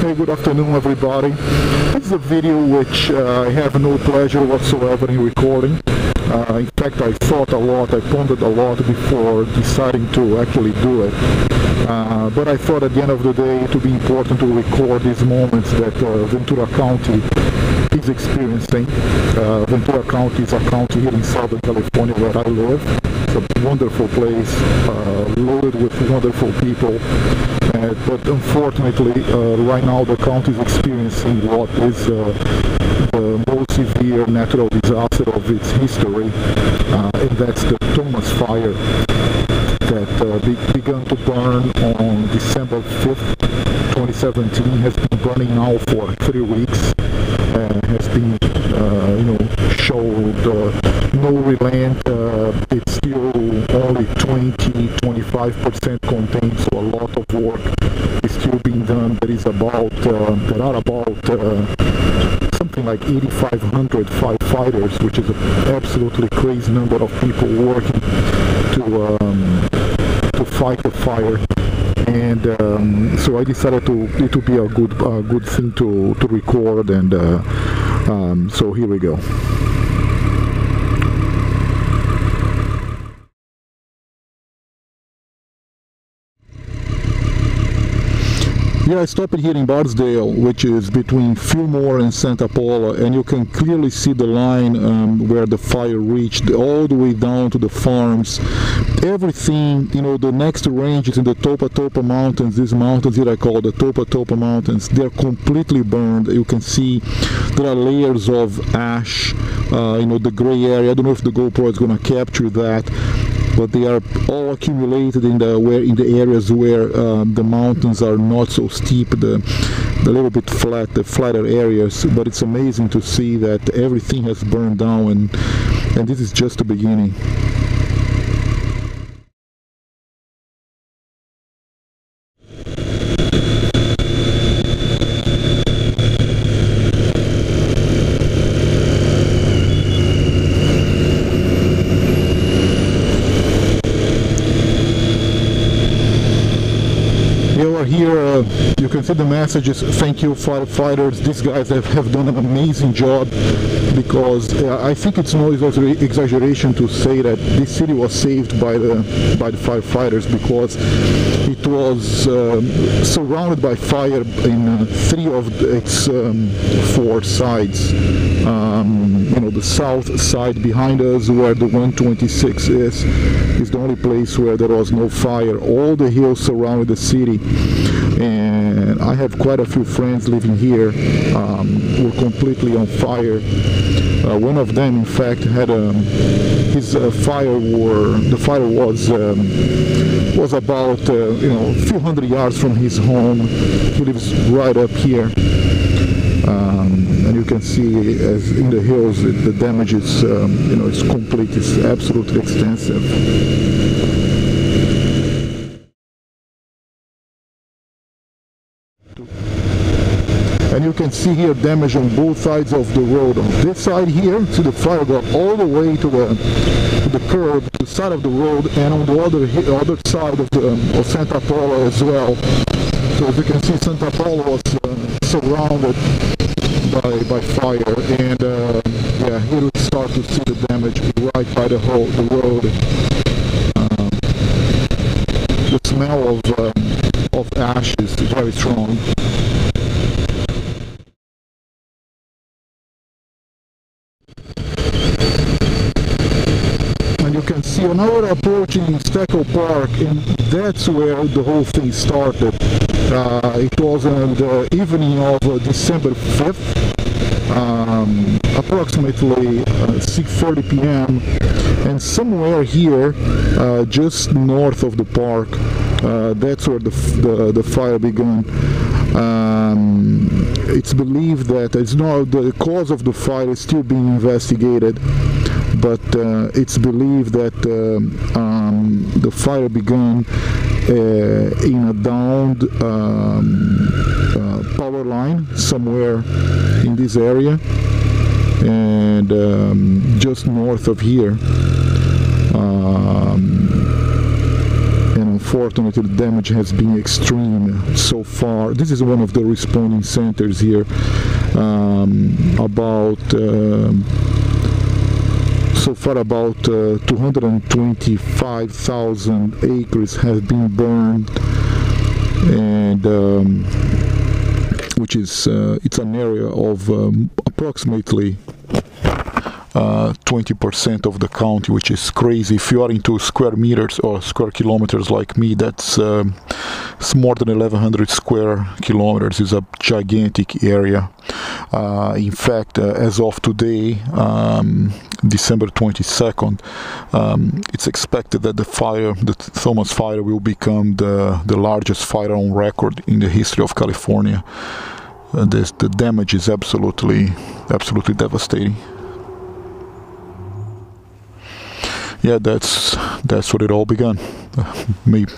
Hey, good afternoon everybody. This is a video which I have no pleasure whatsoever in recording. In fact, I thought a lot, I pondered a lot before deciding to actually do it. But I thought at the end of the day it would be important to record these moments that Ventura County is experiencing. Ventura County is a county here in Southern California where I live. It's a wonderful place, loaded with wonderful people. But unfortunately, right now the county is experiencing what is the most severe natural disaster of its history, and that's the Thomas Fire that began to burn on December 5th, 2017, has been burning now for 3 weeks, has been, showed no relent. It's still only 20-25% contained, so a lot of work is still being done. There are about something like 8,500 firefighters, which is an absolutely crazy number of people working to fight the fire. And so I decided it would be a good thing to record, and so here we go. Yeah, I stopped here in Bardsdale, which is between Fillmore and Santa Paula, and you can clearly see the line where the fire reached all the way down to the farms. Everything, the next range is in the Topa Mountains. These mountains here I call the Topa Mountains. They're completely burned. You can see there are layers of ash, the gray area. I don't know if the GoPro is going to capture that, but they are all accumulated in the areas where the mountains are not so steep, the little bit flat, the flatter areas. But it's amazing to see that everything has burned down, and this is just the beginning. Here you can see the messages. Thank you, firefighters. These guys have done an amazing job, because I think it's no exaggeration to say that this city was saved by the firefighters, because it was surrounded by fire in 3 of its 4 sides. The south side behind us, where the 126 is the only place where there was no fire. All the hills surrounded the city, and I have quite a few friends living here who were completely on fire. One of them, in fact, had his fire. The fire was about a few hundred yards from his home. He lives right up here. And you can see, as in the hills, the damage is, it's complete. It's absolutely extensive. And you can see here damage on both sides of the road. On this side here, see the fire got all the way to the curb, to the side of the road, and on the other side of Santa Paula as well. So as you can see, Santa Paula was surrounded by fire, and yeah, here we start to see the damage right by the road. The smell of ash is very strong. And you can see now we're approaching Stackle Park, and that's where the whole thing started. It was on the evening of December 5th, approximately 6:30 p.m. and somewhere here, just north of the park, that's where the fire began. It's believed that the cause of the fire is still being investigated, but it's believed that the fire began in a downed power line somewhere in this area, and just north of here. And unfortunately the damage has been extreme so far. This is one of the responding centers here. So far about 225,000 acres have been burned, and which is it's an area of approximately 20% of the county, which is crazy. If you are into square meters or square kilometers like me, that's it's more than 1,100 square kilometers. Is a gigantic area. In fact, as of today, December 22nd, it's expected that the Fillmore fire will become the largest fire on record in the history of California. The damage is absolutely devastating. Yeah, that's what it all began. Maybe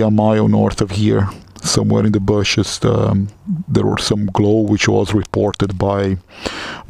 a mile north of here, somewhere in the bushes, there was some glow which was reported by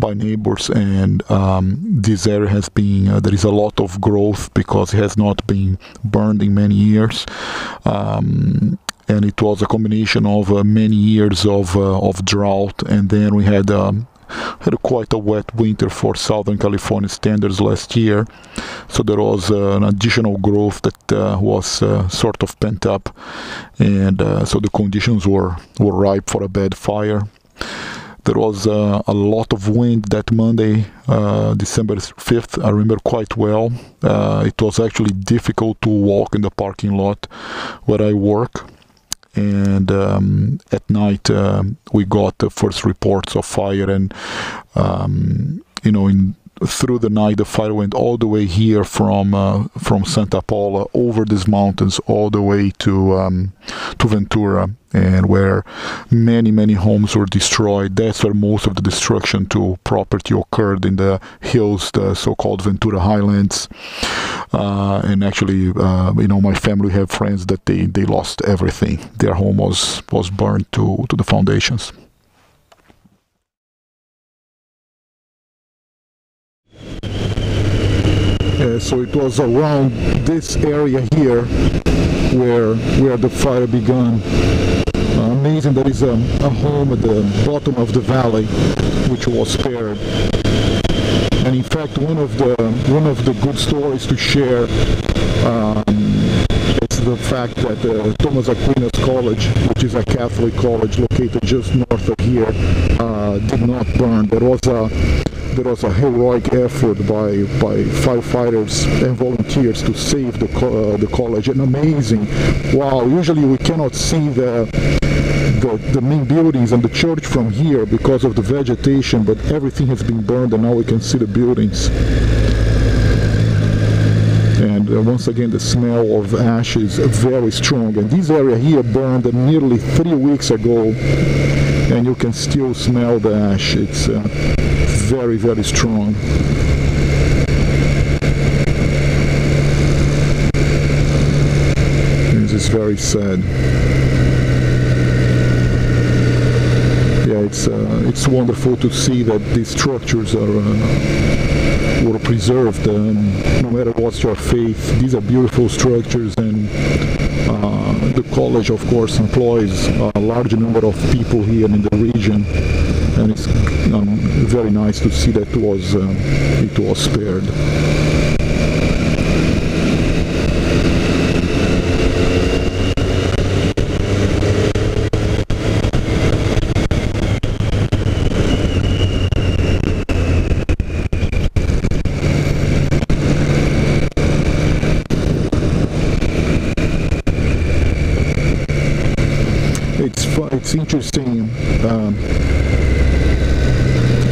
neighbors, and this area has been there is a lot of growth because it has not been burned in many years, and it was a combination of many years of drought, and then we had quite a wet winter for Southern California standards last year, so there was an additional growth that was sort of pent up, and so the conditions were ripe for a bad fire. There was a lot of wind that Monday, December 5th, I remember quite well. It was actually difficult to walk in the parking lot where I work. And at night we got the first reports of fire, and through the night the fire went all the way here from Santa Paula over these mountains all the way to Ventura, and where many homes were destroyed. That's where most of the destruction to property occurred, in the hills, the so-called Ventura Highlands. And actually, my family have friends that they lost everything. Their home was burned to the foundations. So it was around this area here where the fire began. Amazing, there is a home at the bottom of the valley which was spared. And in fact, one of the good stories to share is the fact that Thomas Aquinas College, which is a Catholic college located just north of here, did not burn. There was a heroic effort by firefighters and volunteers to save the college. And amazing! Wow! Usually we cannot see the main buildings and the church from here because of the vegetation, but everything has been burned, and now we can see the buildings. And once again, the smell of ash is very strong. And this area here burned nearly 3 weeks ago, and you can still smell the ash. It's very strong. This is very sad. Yeah, it's wonderful to see that these structures were preserved. No matter what's your faith, these are beautiful structures, and the college, of course, employs a large number of people here in the region, and it's very nice to see that it was spared. It's interesting.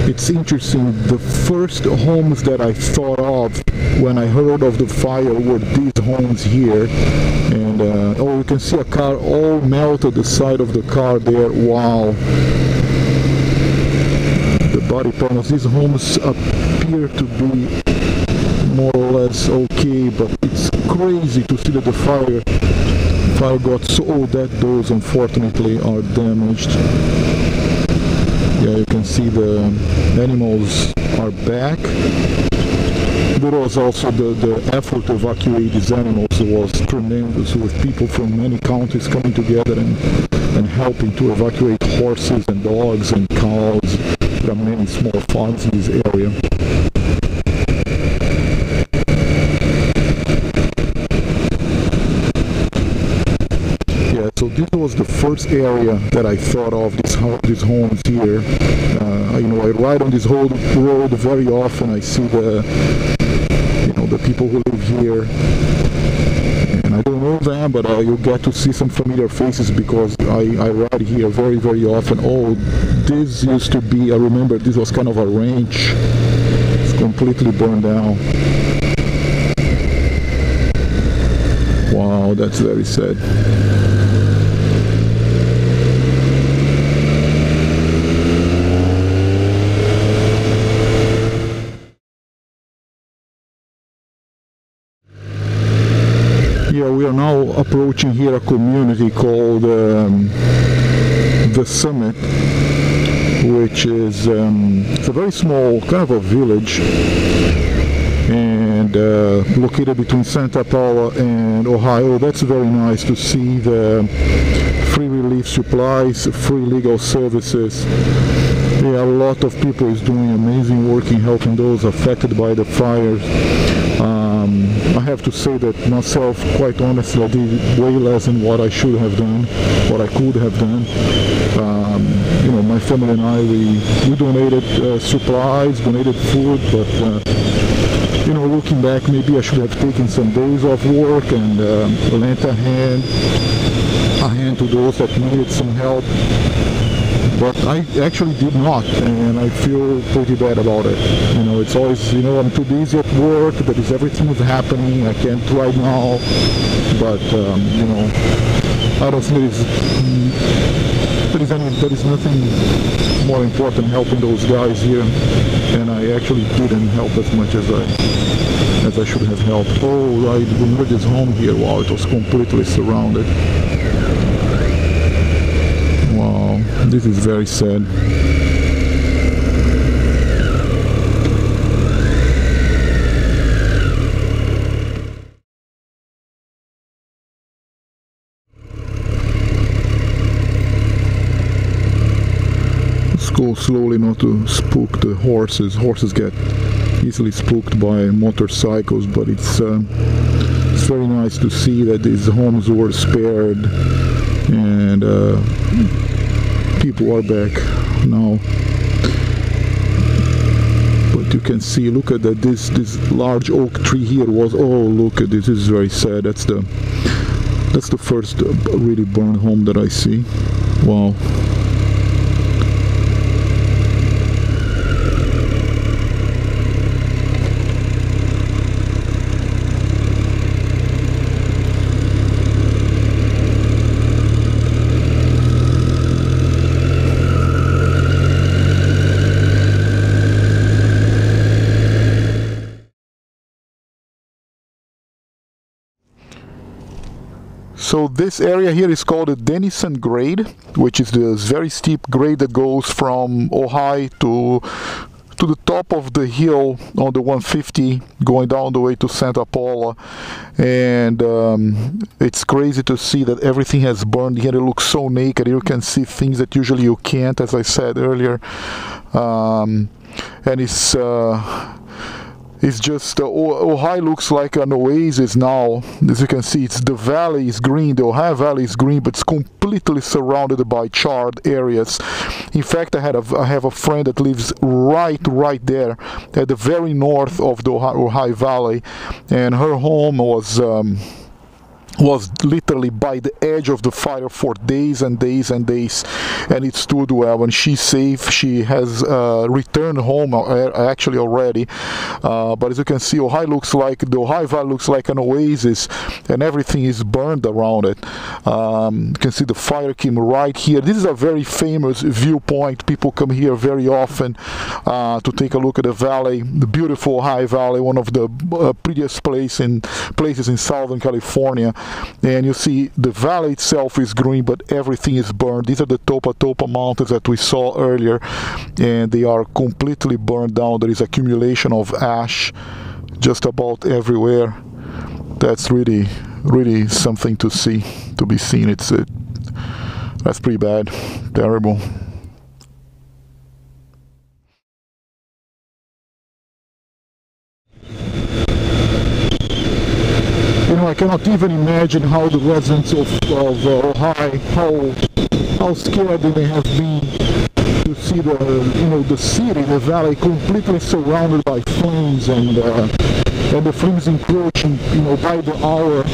It's interesting. The first homes that I thought of when I heard of the fire were these homes here, and you can see a car all melted. The side of the car there. Wow. The body panels. These homes appear to be more or less okay, but it's crazy to see that the fire got so that those unfortunately are damaged. Yeah, you can see the animals are back. There was also the effort to evacuate these animals was tremendous, with people from many counties coming together and helping to evacuate horses and dogs and cows. There are many small farms in this area. Yeah, so this was the first area that I thought of, these homes here. You know, I ride on this whole road very often. I see the people who live here, and I don't know them, but you get to see some familiar faces because I ride here very, very often. Oh, this used to be, I remember this was kind of a ranch. It's completely burned down. Wow, that's very sad. Yeah, we are now approaching here a community called the Summit, which is it's a very small, kind of a village, and located between Santa Paula and Ohio. That's very nice to see the free relief supplies, free legal services. Yeah, a lot of people is doing amazing work in helping those affected by the fires. I have to say that myself, quite honestly, I did way less than what I should have done, what I could have done. You know, my family and I, we donated supplies, donated food, but you know, looking back, maybe I should have taken some days off work and lent a hand to those that needed some help. But I actually did not, and I feel pretty bad about it. You know, it's always, you know, I'm too busy at work, everything is happening, I can't right now, but, you know, I don't think there is nothing more important helping those guys here, and I actually didn't help as much as I should have helped. Oh, I remember this home here, wow, it was completely surrounded. This is very sad. Let's go slowly not to spook the horses. Horses get easily spooked by motorcycles, but it's very nice to see that these homes were spared and people are back now. But you can see, look at that, this large oak tree here was, oh look at this, is very sad. That's the first really burned home that I see. Wow. So this area here is called the Denison Grade, which is this very steep grade that goes from Ojai to the top of the hill on the 150, going down the way to Santa Paula. And it's crazy to see that everything has burned here. It looks so naked. You can see things that usually you can't, as I said earlier. And it's just, Ojai looks like an oasis now. As you can see, the valley is green, the Ojai Valley is green, but it's completely surrounded by charred areas. In fact, I have a friend that lives right there at the very north of the Ojai Valley, and her home was literally by the edge of the fire for days and days and days, and it stood well, and she's safe. She has returned home actually already, but as you can see, the Ojai Valley looks like an oasis, and everything is burned around it. You can see the fire came right here. This is a very famous viewpoint. People come here very often to take a look at the valley, the beautiful Ojai Valley, one of the prettiest places in Southern California. And you see the valley itself is green, but everything is burned. These are the Topa mountains that we saw earlier, and they are completely burned down. There is accumulation of ash just about everywhere. That's really something to see, to be seen. That's pretty bad, terrible. You know, I cannot even imagine how the residents of Ojai, how scared they may have been to see the city, the valley completely surrounded by flames, and the flames encroaching, by the hour,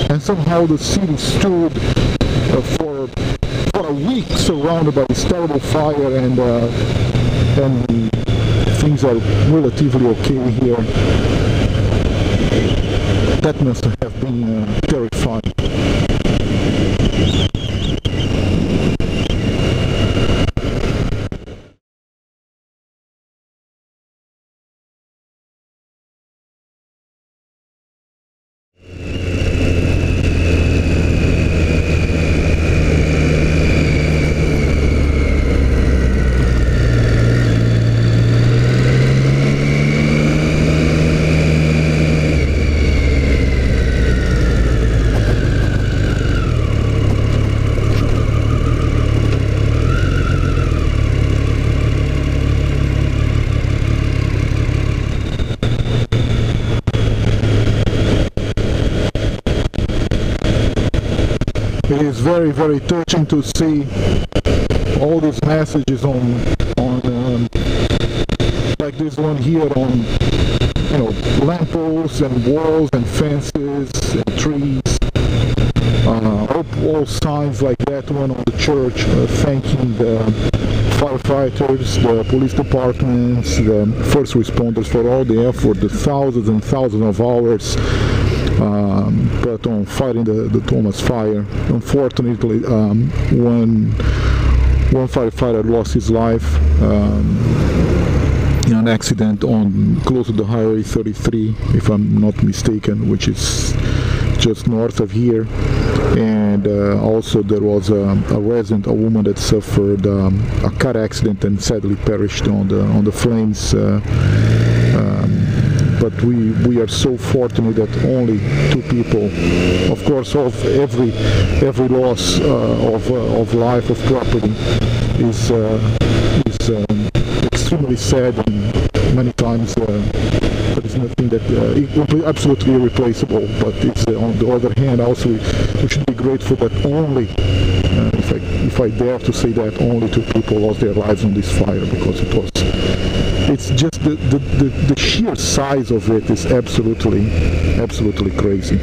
and somehow the city stood for a week surrounded by this terrible fire, and things are relatively okay here. That must have been terrifying. It is very, very touching to see all these messages on like this one here, on lampposts and walls and fences and trees, all signs like that one on the church, thanking the firefighters, the police departments, the first responders for all the effort, the thousands and thousands of hours put on fighting the Thomas fire. Unfortunately, one firefighter lost his life in an accident close to the Highway 33, if I'm not mistaken, which is just north of here. And also there was a resident, a woman that suffered a car accident and sadly perished on the flames. But we are so fortunate that only 2 people, of course, of every loss of life, of property is extremely sad, and many times there is nothing that is absolutely irreplaceable. But it's on the other hand, also we should be grateful that only, if I dare to say that, only 2 people lost their lives on this fire, because it's just the sheer size of it is absolutely crazy.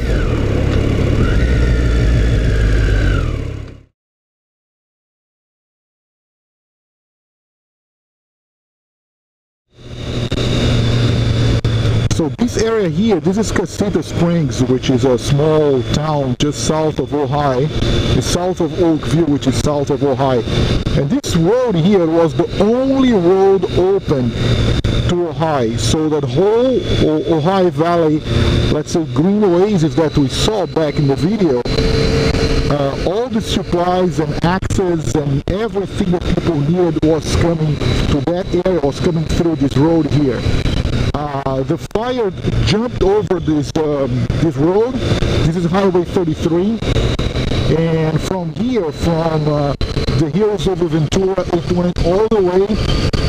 So this area here, this is Casita Springs, which is a small town just south of Ojai. It's south of Oakville, which is south of Ojai. And this road here was the only road open to Ojai. So that whole Ojai Valley, let's say green oasis that we saw back in the video, all the supplies and access and everything that people needed was coming to that area, was coming through this road here. The fire jumped over this road. This is Highway 33, and from here, from the hills over Ventura, it went all the way,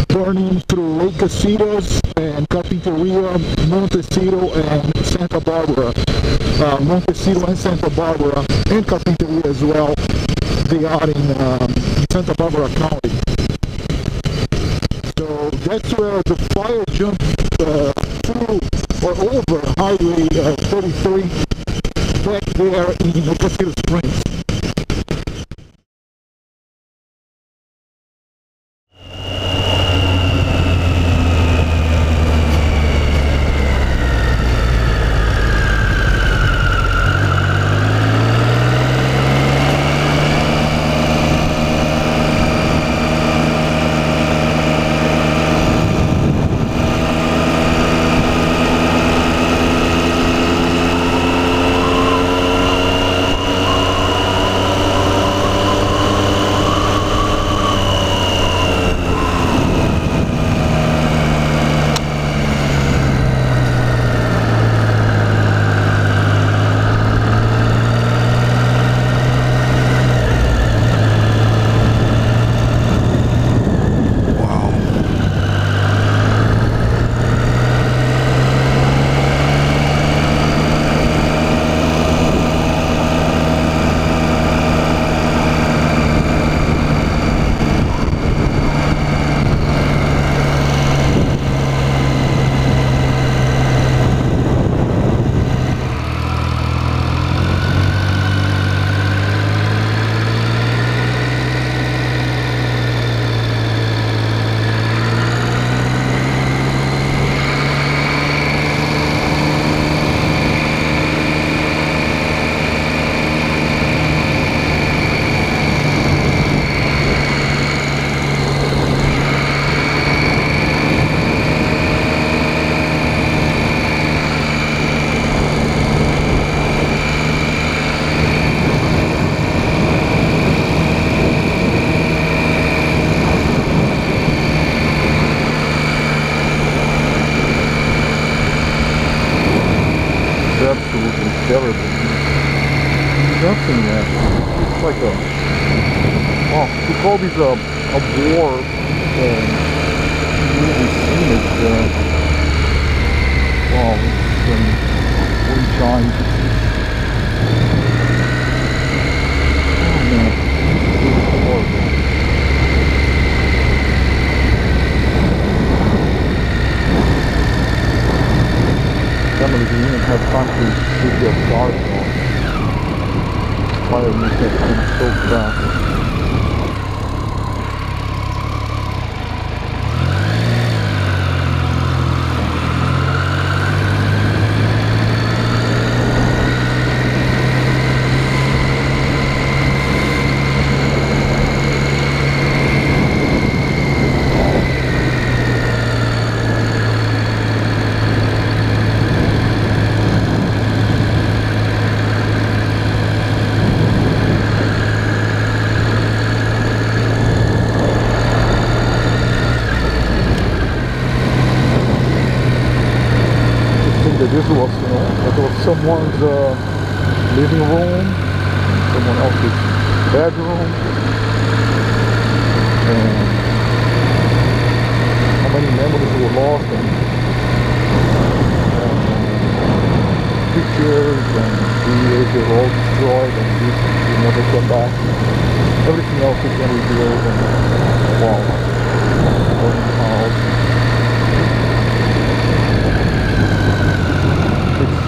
burning through Lake Casitas and Carpinteria, Montecito and Santa Barbara. Montecito and Santa Barbara and Carpinteria as well. They are in Santa Barbara County. So that's where the fire jumped through or over Highway 33 back there in Casita Springs. nothing yet. It's like a, well, to call this a war movie scene is, wow, it's wind chime. Oh man, this is horrible. Family didn't even have time to shoot their cars off. Fire makes that thing so fast. This was, that was someone's living room, someone else's bedroom, and how many memories were lost, and pictures and videos they were all destroyed, and this will never come back. Everything else is going to be good, and wow, burning house.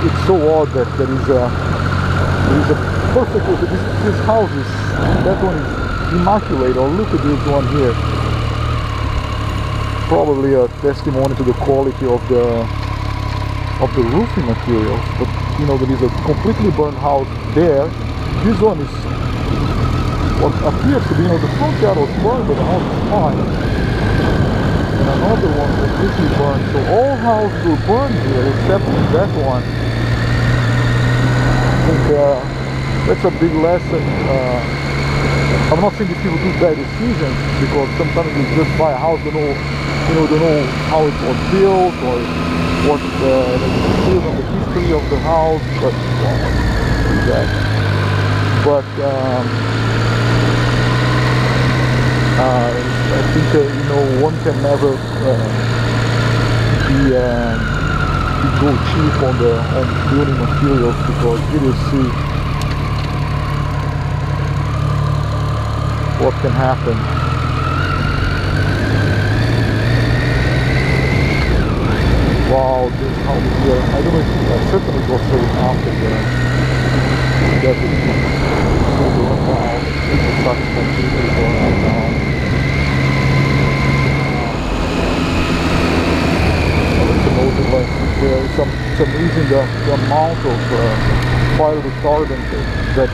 It's so odd that there is a perfect, this house is, that one is immaculate. Or look at this one here, probably a testimony to the quality of the roofing materials. But you know, there is a completely burned house there. This one is what appears to be, the front yard was burned, but the house is fine. And another one completely burned. So all houses were burned here except that one. I think that's a big lesson. I'm not saying that people do bad decisions, because sometimes you just buy a house, don't know how it was built or what the details of the history of the house, but I think one can never go cheap on building materials, because here you see what can happen. Wow, this house here, I don't know if certainly it was sold after that it sold the house. It's such completely burned down. It's amazing the amount of fire retardant that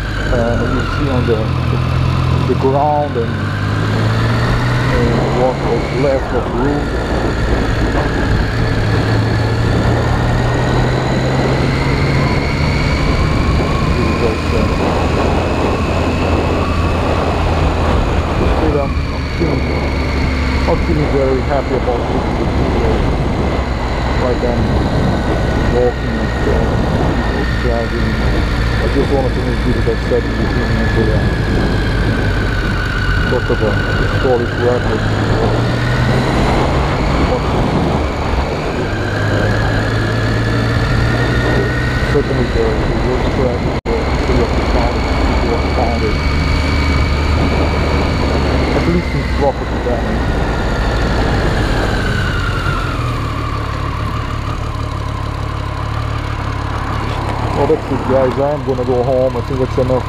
you see on the ground and what was left of roof. I'm feeling very happy about this video. Like I'm walking and driving. I just wanted to make videos, I said in the beginning of the sort of a historic record. Certainly the worst track of the city of the was founded, at least in property damage. Well, that's it guys, I am gonna go home. I think that's enough